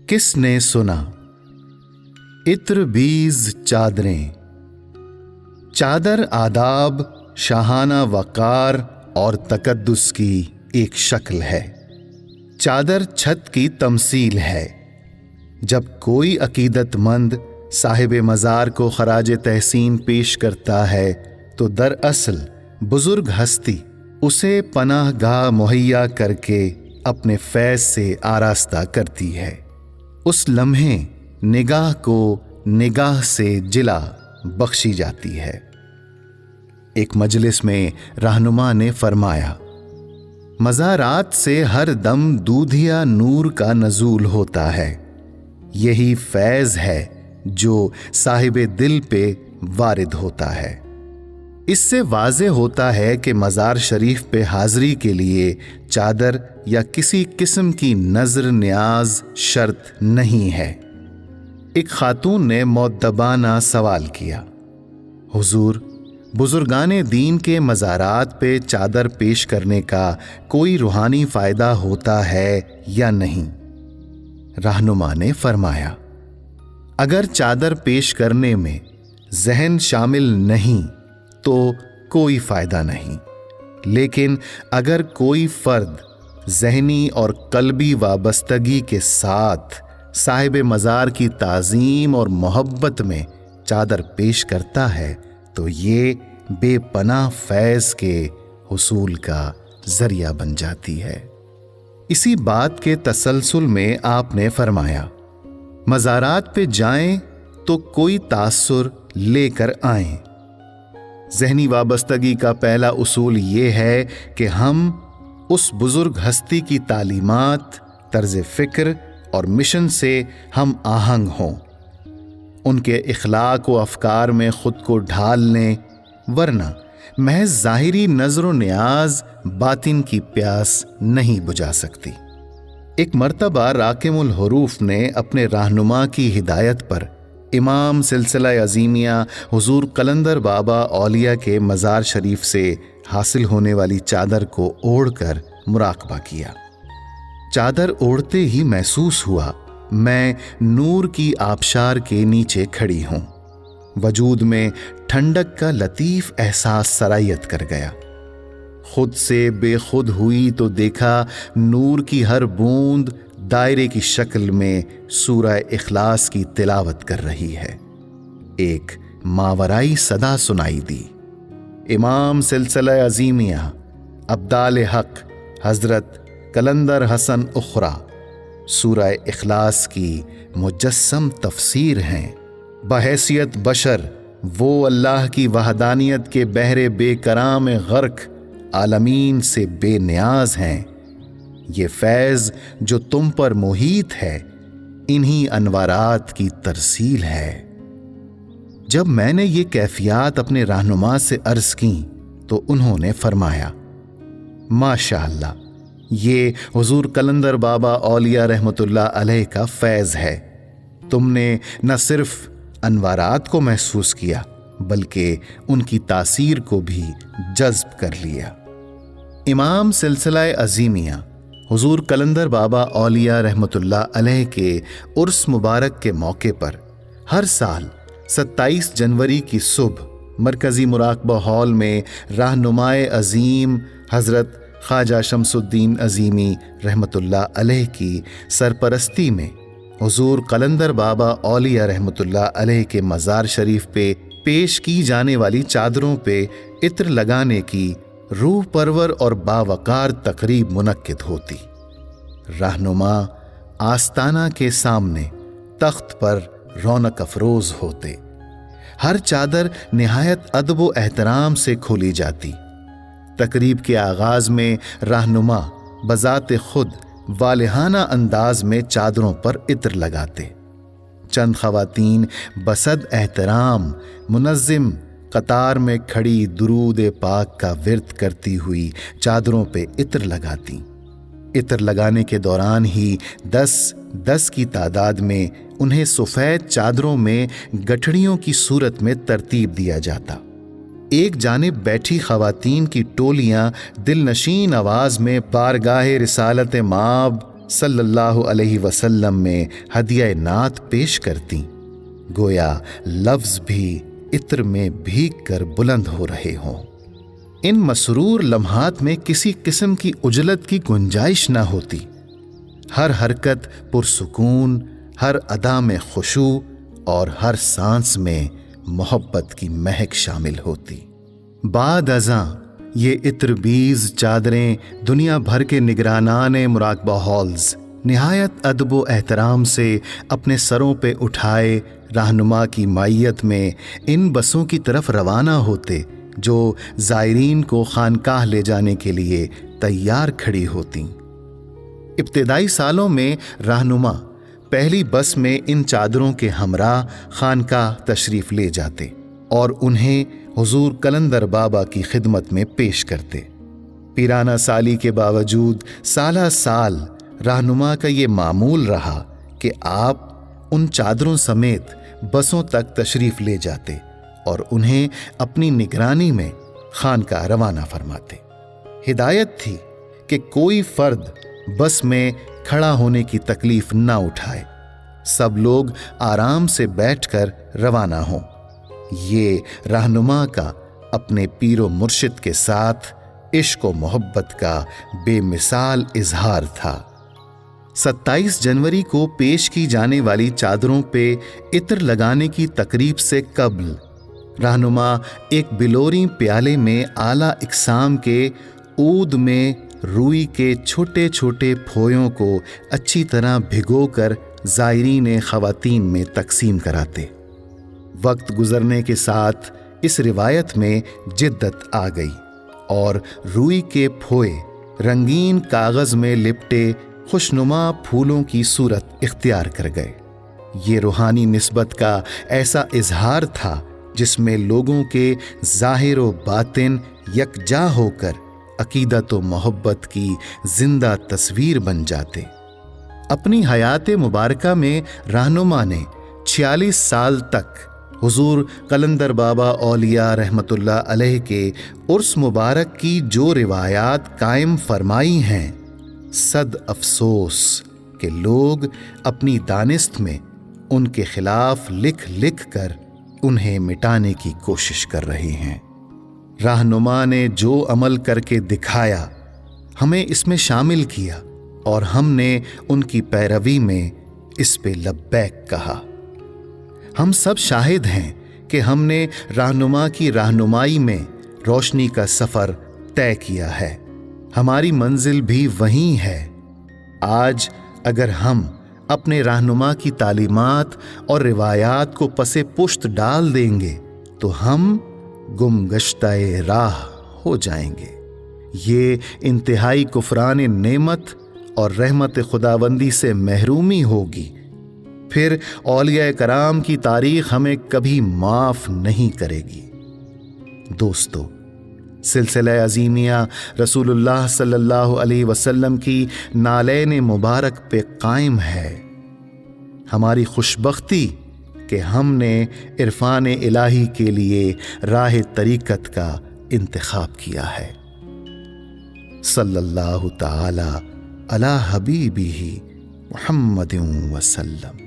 किसने सुना इत्र बीज चादरें। चादर आदाब, शाहाना वकार और तकद्दुस की एक शक्ल है। चादर छत की तमसील है। जब कोई अकीदतमंद साहिब मज़ार को खराज तहसीन पेश करता है तो दरअसल बुजुर्ग हस्ती उसे पनाहगाह मुहैया करके अपने फैज़ से आरास्ता करती है। उस लम्हे निगाह को निगाह से जिला बख्शी जाती है। एक मजलिस में रहनुमा ने फरमाया, मज़ारात से हर दम दूधिया नूर का नज़ूल होता है। यही फैज़ है जो साहिबे दिल पे वारिद होता है। इससे वाज़े होता है कि मज़ार शरीफ पे हाज़री के लिए चादर या किसी किस्म की नज़र न्याज शर्त नहीं है। एक खातून ने मुअद्दबाना सवाल किया, हुजूर, बुजुर्गाने दीन के मज़ारात पे चादर पेश करने का कोई रूहानी फ़ायदा होता है या नहीं? रहनुमा ने फरमाया, अगर चादर पेश करने में ज़हन शामिल नहीं तो कोई फ़ायदा नहीं, लेकिन अगर कोई फ़र्द ज़हनी और कल्बी वाबस्तगी के साथ साहिब मज़ार की ताज़ीम और मोहब्बत में चादर पेश करता है तो ये बेपनाह फैज़ के हुसूल का ज़रिया बन जाती है। इसी बात के तसलसल में आपने फरमाया, मज़ारात पे जाएं तो कोई तासुर लेकर आएं। ज़हनी वाबस्तगी का पहला उसूल ये है कि हम उस बुजुर्ग हस्ती की तालीमात, तर्ज़ फ़िक्र और मिशन से हम आहंग हों, उनके इखलाक व अफ़कार में ख़ुद को ढाल लें, वरना महज ज़ाहिरी नज़र न्याज बातिन की प्यास नहीं बुझा सकती। एक मर्तबा राकिमुल हुरूफ ने अपने रहनुमा की हिदायत पर इमाम सिलसिला अज़ीमिया हुजूर कलंदर बाबा औलिया के मज़ार शरीफ से हासिल होने वाली चादर को ओढ़कर मुराकबा किया। चादर ओढ़ते ही महसूस हुआ मैं नूर की आबशार के नीचे खड़ी हूं। वजूद में ठंडक का लतीफ़ एहसास सरायत कर गया। खुद से बेखुद हुई तो देखा नूर की हर बूंद दायरे की शक्ल में सूरह इखलास की तिलावत कर रही है। एक मावराई सदा सुनाई दी, इमाम सिलसिला अज़ीमिया अब्दाल हक हज़रत कलंदर हसन उखरा सूरह इखलास की मुजस्सम तफसीर हैं। बहैसियत बशर वो अल्लाह की वहदानियत के बहरे बेकराम गर्क आलमीन से बेनियाज हैं। ये फैज़ जो तुम पर मोहित है, इन्हीं अनवारात की तरसील है। जब मैंने ये कैफियत अपने रहनुमा से अर्ज़ की तो उन्होंने फरमाया, माशाअल्लाह, ये हुजूर कलंदर बाबा औलिया रहमतुल्लाह अलैह का फैज़ है। तुमने न सिर्फ अनवारात को महसूस किया बल्कि उनकी तासीर को भी जज्ब कर लिया। इमाम सिलसिला अज़ीमिया हुजूर कलंदर बाबा औलिया रहमतुल्लाह अलैह के उर्स मुबारक के मौके पर हर साल 27 जनवरी की सुबह मरकज़ी मुराकबा हॉल में रहनुमाए अज़ीम हज़रत ख्वाजा शमसुद्दीन अज़ीमी रहमतुल्लाह अलैह की सरपरस्ती में हुजूर कलंदर बाबा औलिया रहमतुल्लाह अलैह के मज़ार शरीफ पे पेश की जाने वाली चादरों पे इत्र लगाने की रूह परवर और बावकार तकरीब मुनक्किद होती। रहनुमा आस्ताना के सामने तख्त पर रौनक अफरोज होते। हर चादर निहायत अदब व एहतराम से खोली जाती। तकरीब के आगाज में रहनुमा बजाते खुद वालिहाना अंदाज में चादरों पर इत्र लगाते। चंद खवातीन बसद एहतराम मुनज़्ज़िम कतार में खड़ी दुरूद पाक का विर्द करती हुई चादरों पे इत्र लगाती। इत्र लगाने के दौरान ही 10 की तादाद में उन्हें सफ़ेद चादरों में गठड़ियों की सूरत में तरतीब दिया जाता। एक जानिब बैठी खवातीन की टोलियां दिलनशीन आवाज में बारगाहे रिसालत माब صلی اللہ علیہ وسلم میں ہدیہ نعت پیش کرتی، گویا لفظ بھی عطر میں بھیگ کر بلند ہو رہے ہوں۔ ان مسرور لمحات میں کسی قسم کی عجلت کی گنجائش نہ ہوتی، ہر حرکت پرسکون، ہر ادا میں خشوع اور ہر سانس میں محبت کی مہک شامل ہوتی۔ بعد ازاں یہ عطر بیز چادریں دنیا بھر کے نگرانان مراقبہ ہالز نہایت ادب و احترام سے اپنے سروں پہ اٹھائے رہنما کی معیت میں ان بسوں کی طرف روانہ ہوتے جو زائرین کو خانقاہ لے جانے کے لیے تیار کھڑی ہوتیں۔ ابتدائی سالوں میں رہنما پہلی بس میں ان چادروں کے ہمراہ خانقاہ تشریف لے جاتے اور انہیں حضور قلندر بابا کی خدمت میں پیش کرتے۔ پیرانہ سالی کے باوجود سالہ سال رہنما کا یہ معمول رہا کہ آپ ان چادروں سمیت بسوں تک تشریف لے جاتے اور انہیں اپنی نگرانی میں خانقاہ روانہ فرماتے۔ ہدایت تھی کہ کوئی فرد بس میں کھڑا ہونے کی تکلیف نہ اٹھائے، سب لوگ آرام سے بیٹھ کر روانہ ہوں۔ یہ رہنما کا اپنے پیر و مرشد کے ساتھ عشق و محبت کا بے مثال اظہار تھا۔ 27 جنوری کو پیش کی جانے والی چادروں پہ عطر لگانے کی تقریب سے قبل رہنما ایک بلوری پیالے میں اعلیٰ اقسام کے عود میں روئی کے چھوٹے چھوٹے پھویوں کو اچھی طرح بھگو کر زائرین خواتین میں تقسیم کراتے۔ وقت گزرنے کے ساتھ اس روایت میں جدت آ گئی اور روئی کے پھوئے رنگین کاغذ میں لپٹے خوشنما پھولوں کی صورت اختیار کر گئے۔ یہ روحانی نسبت کا ایسا اظہار تھا جس میں لوگوں کے ظاہر و باطن یکجا ہو کر عقیدت و محبت کی زندہ تصویر بن جاتے۔ اپنی حیات مبارکہ میں رہنما نے 46 سال تک حضور قلندر بابا اولیاء رحمت اللہ علیہ کے عرس مبارک کی جو روایات قائم فرمائی ہیں، صد افسوس کہ لوگ اپنی دانست میں ان کے خلاف لکھ لکھ کر انہیں مٹانے کی کوشش کر رہے ہیں۔ رہنما نے جو عمل کر کے دکھایا، ہمیں اس میں شامل کیا اور ہم نے ان کی پیروی میں اس پہ لبیک کہا۔ ہم سب شاہد ہیں کہ ہم نے رہنما کی رہنمائی میں روشنی کا سفر طے کیا ہے، ہماری منزل بھی وہیں ہے۔ آج اگر ہم اپنے رہنما کی تعلیمات اور روایات کو پس پشت ڈال دیں گے تو ہم گم گشتہ راہ ہو جائیں گے۔ یہ انتہائی کفران نعمت اور رحمت خداوندی سے محرومی ہوگی، پھر اولیاء کرام کی تاریخ ہمیں کبھی معاف نہیں کرے گی۔ دوستو، سلسلہ عظیمیہ رسول اللہ صلی اللہ علیہ وسلم کی نالین مبارک پہ قائم ہے۔ ہماری خوشبختی کہ ہم نے عرفان الہی کے لیے راہ طریقت کا انتخاب کیا ہے۔ صلی اللہ تعالی علی حبیبہ محمد وسلم۔